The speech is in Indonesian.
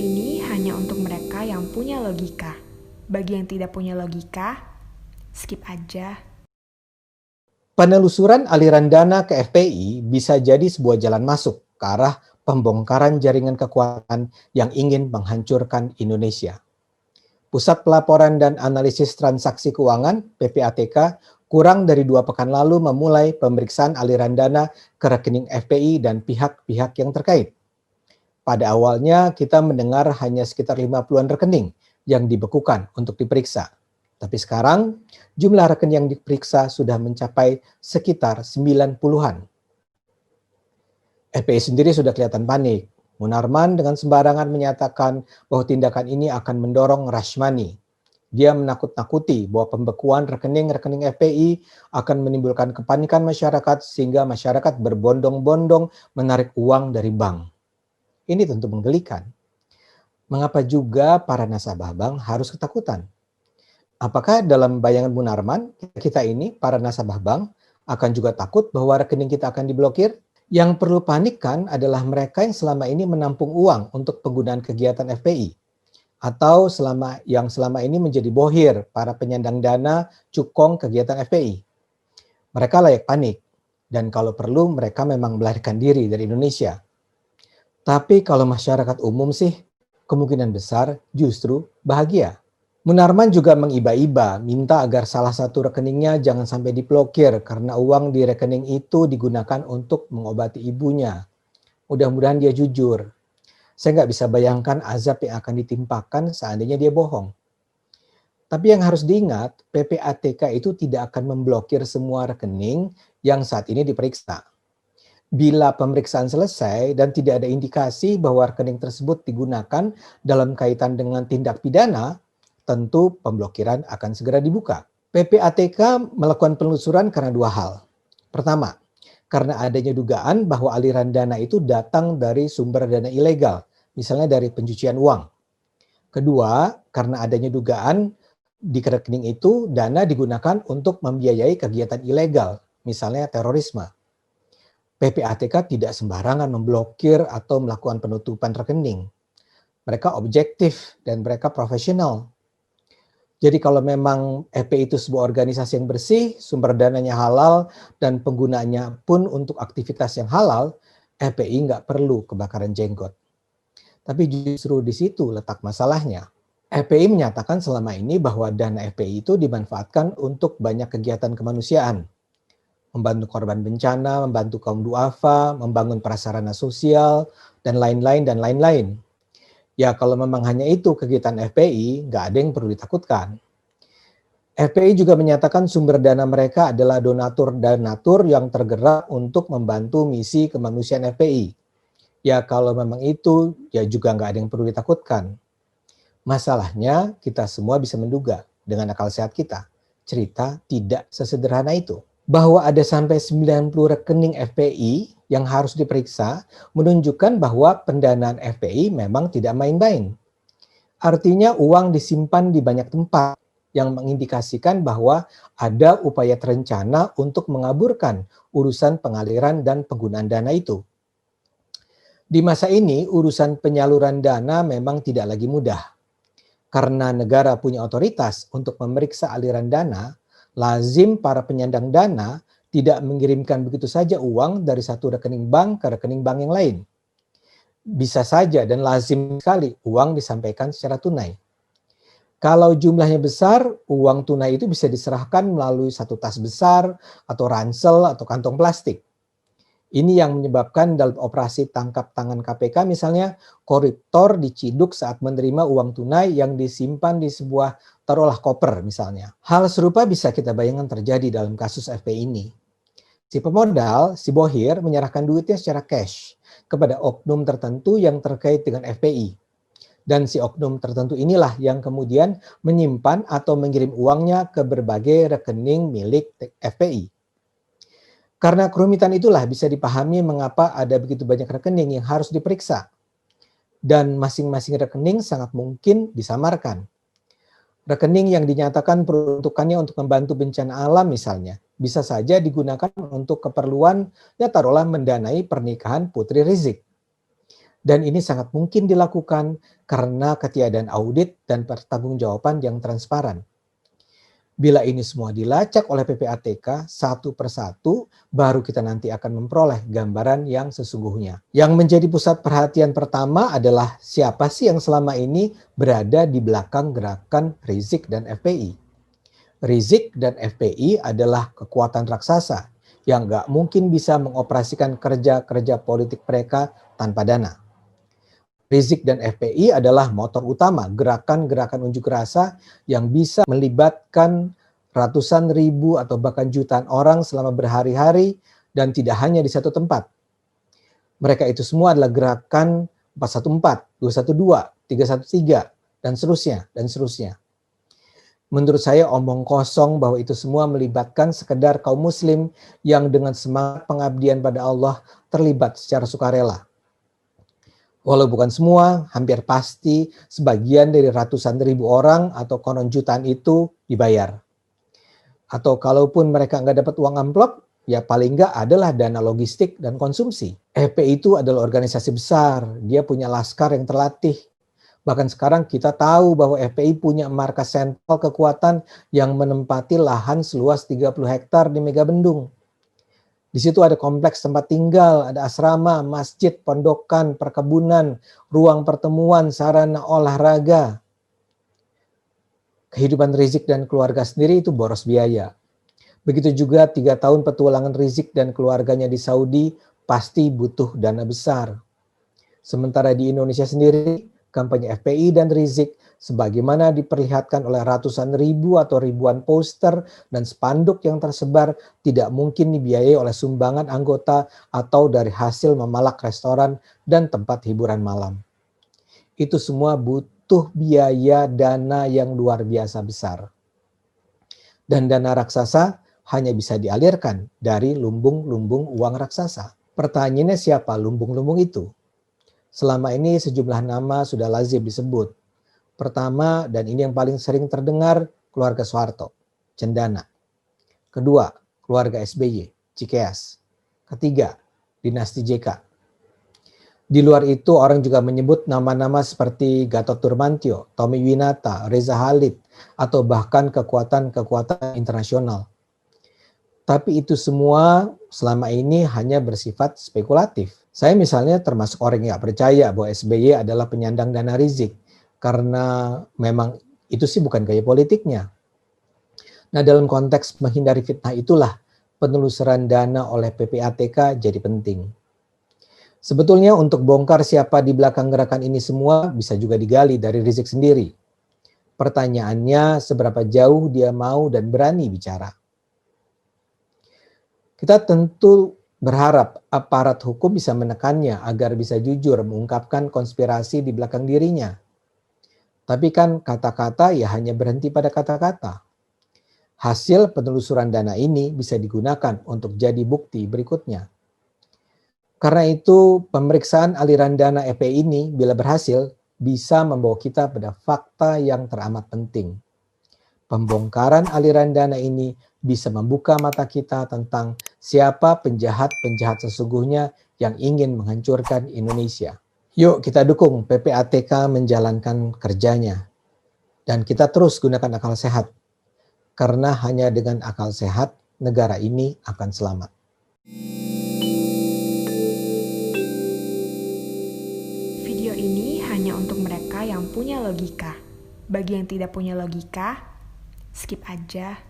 ini hanya untuk mereka yang punya logika. Bagi yang tidak punya logika, skip aja. Penelusuran aliran dana ke FPI bisa jadi sebuah jalan masuk ke arah pembongkaran jaringan kekuatan yang ingin menghancurkan Indonesia. Pusat Pelaporan dan Analisis Transaksi Keuangan (PPATK) kurang dari 2 pekan lalu memulai pemeriksaan aliran dana ke rekening FPI dan pihak-pihak yang terkait. Pada awalnya kita mendengar hanya sekitar 50-an rekening yang dibekukan untuk diperiksa. Tapi sekarang jumlah rekening yang diperiksa sudah mencapai sekitar 90-an. FPI sendiri sudah kelihatan panik. Munarman dengan sembarangan menyatakan bahwa tindakan ini akan mendorong rush money. Dia menakut-nakuti bahwa pembekuan rekening-rekening FPI akan menimbulkan kepanikan masyarakat sehingga masyarakat berbondong-bondong menarik uang dari bank. Ini tentu menggelikan. Mengapa juga para nasabah bank harus ketakutan? Apakah dalam bayangan Munarman, kita ini, para nasabah bank, akan juga takut bahwa rekening kita akan diblokir? Yang perlu panik kan adalah mereka yang selama ini menampung uang untuk penggunaan kegiatan FPI. Atau yang selama ini menjadi bohir para penyandang dana cukong kegiatan FPI. Mereka layak panik. Dan kalau perlu mereka memang melarikan diri dari Indonesia. Tapi kalau masyarakat umum sih, kemungkinan besar justru bahagia. Munarman juga mengiba-iba, minta agar salah satu rekeningnya jangan sampai diblokir karena uang di rekening itu digunakan untuk mengobati ibunya. Mudah-mudahan dia jujur. Saya nggak bisa bayangkan azab yang akan ditimpakan seandainya dia bohong. Tapi yang harus diingat, PPATK itu tidak akan memblokir semua rekening yang saat ini diperiksa. Bila pemeriksaan selesai dan tidak ada indikasi bahwa rekening tersebut digunakan dalam kaitan dengan tindak pidana, tentu pemblokiran akan segera dibuka. PPATK melakukan penelusuran karena 2 hal. Pertama, karena adanya dugaan bahwa aliran dana itu datang dari sumber dana ilegal, misalnya dari pencucian uang. Kedua, karena adanya dugaan di rekening itu dana digunakan untuk membiayai kegiatan ilegal, misalnya terorisme. PPATK tidak sembarangan memblokir atau melakukan penutupan rekening. Mereka objektif dan mereka profesional. Jadi kalau memang FPI itu sebuah organisasi yang bersih, sumber dananya halal, dan penggunaannya pun untuk aktivitas yang halal, FPI nggak perlu kebakaran jenggot. Tapi justru di situ letak masalahnya. FPI menyatakan selama ini bahwa dana FPI itu dimanfaatkan untuk banyak kegiatan kemanusiaan. Membantu korban bencana, membantu kaum duafa, membangun prasarana sosial, dan lain-lain. Ya kalau memang hanya itu kegiatan FPI, nggak ada yang perlu ditakutkan. FPI juga menyatakan sumber dana mereka adalah donatur yang tergerak untuk membantu misi kemanusiaan FPI. Ya kalau memang itu, ya juga nggak ada yang perlu ditakutkan. Masalahnya kita semua bisa menduga dengan akal sehat kita. Cerita tidak sesederhana itu. Bahwa ada sampai 90 rekening FPI yang harus diperiksa menunjukkan bahwa pendanaan FPI memang tidak main-main. Artinya uang disimpan di banyak tempat yang mengindikasikan bahwa ada upaya terencana untuk mengaburkan urusan pengaliran dan penggunaan dana itu. Di masa ini urusan penyaluran dana memang tidak lagi mudah. Karena negara punya otoritas untuk memeriksa aliran dana, lazim para penyandang dana tidak mengirimkan begitu saja uang dari satu rekening bank ke rekening bank yang lain. Bisa saja dan lazim sekali uang disampaikan secara tunai. Kalau jumlahnya besar, uang tunai itu bisa diserahkan melalui satu tas besar atau ransel atau kantong plastik. Ini yang menyebabkan dalam operasi tangkap tangan KPK misalnya, koruptor diciduk saat menerima uang tunai yang disimpan di sebuah taruhlah koper misalnya. Hal serupa bisa kita bayangkan terjadi dalam kasus FPI ini. Si pemodal, si bohir menyerahkan duitnya secara cash kepada oknum tertentu yang terkait dengan FPI. Dan si oknum tertentu inilah yang kemudian menyimpan atau mengirim uangnya ke berbagai rekening milik FPI. Karena kerumitan itulah bisa dipahami mengapa ada begitu banyak rekening yang harus diperiksa. Dan masing-masing rekening sangat mungkin disamarkan. Rekening yang dinyatakan peruntukannya untuk membantu bencana alam misalnya, bisa saja digunakan untuk keperluan, ya taruhlah mendanai pernikahan Putri Rizik. Dan ini sangat mungkin dilakukan karena ketiadaan audit dan pertanggungjawaban yang transparan. Bila ini semua dilacak oleh PPATK satu persatu, baru kita nanti akan memperoleh gambaran yang sesungguhnya. Yang menjadi pusat perhatian pertama adalah siapa sih yang selama ini berada di belakang gerakan Rizik dan FPI. Rizik dan FPI adalah kekuatan raksasa yang gak mungkin bisa mengoperasikan kerja-kerja politik mereka tanpa dana. Rizik dan FPI adalah motor utama gerakan-gerakan unjuk rasa yang bisa melibatkan ratusan ribu atau bahkan jutaan orang selama berhari-hari dan tidak hanya di satu tempat. Mereka itu semua adalah gerakan 414, 212, 313, dan seterusnya, dan seterusnya. Menurut saya omong kosong bahwa itu semua melibatkan sekedar kaum muslim yang dengan semangat pengabdian pada Allah terlibat secara sukarela. Walau bukan semua, hampir pasti sebagian dari ratusan ribu orang atau konon jutaan itu dibayar. Atau kalaupun mereka nggak dapat uang amplop, ya paling nggak adalah dana logistik dan konsumsi. FPI itu adalah organisasi besar, dia punya laskar yang terlatih. Bahkan sekarang kita tahu bahwa FPI punya markas sentral kekuatan yang menempati lahan seluas 30 hektar di Megabendung. Di situ ada kompleks tempat tinggal, ada asrama, masjid, pondokan, perkebunan, ruang pertemuan, sarana olahraga. Kehidupan Rizik dan keluarga sendiri itu boros biaya. Begitu juga 3 tahun petualangan Rizik dan keluarganya di Saudi pasti butuh dana besar. Sementara di Indonesia sendiri, kampanye FPI dan Rizik sebagaimana diperlihatkan oleh ratusan ribu atau ribuan poster dan spanduk yang tersebar tidak mungkin dibiayai oleh sumbangan anggota atau dari hasil memalak restoran dan tempat hiburan malam. Itu semua butuh biaya dana yang luar biasa besar. Dan dana raksasa hanya bisa dialirkan dari lumbung-lumbung uang raksasa. Pertanyaannya siapa lumbung-lumbung itu? Selama ini sejumlah nama sudah lazim disebut. Pertama, dan ini yang paling sering terdengar, keluarga Soeharto, Cendana. Kedua, keluarga SBY, Cikeas. Ketiga, dinasti JK. Di luar itu orang juga menyebut nama-nama seperti Gatot Nurmantio, Tommy Winata, Reza Khalid, atau bahkan kekuatan-kekuatan internasional. Tapi itu semua selama ini hanya bersifat spekulatif. Saya misalnya termasuk orang yang gak percaya bahwa SBY adalah penyandang dana Rizik. Karena memang itu sih bukan gaya politiknya. Nah, dalam konteks menghindari fitnah itulah penelusuran dana oleh PPATK jadi penting. Sebetulnya untuk bongkar siapa di belakang gerakan ini semua bisa juga digali dari Rizik sendiri. Pertanyaannya seberapa jauh dia mau dan berani bicara. Kita tentu berharap aparat hukum bisa menekannya agar bisa jujur mengungkapkan konspirasi di belakang dirinya. Tapi kan kata-kata ya hanya berhenti pada kata-kata. Hasil penelusuran dana ini bisa digunakan untuk jadi bukti berikutnya. Karena itu pemeriksaan aliran dana FPI ini bila berhasil bisa membawa kita pada fakta yang teramat penting. Pembongkaran aliran dana ini bisa membuka mata kita tentang siapa penjahat-penjahat sesungguhnya yang ingin menghancurkan Indonesia. Yuk kita dukung PPATK menjalankan kerjanya. Dan kita terus gunakan akal sehat. Karena hanya dengan akal sehat, negara ini akan selamat. Video ini hanya untuk mereka yang punya logika. Bagi yang tidak punya logika, skip aja.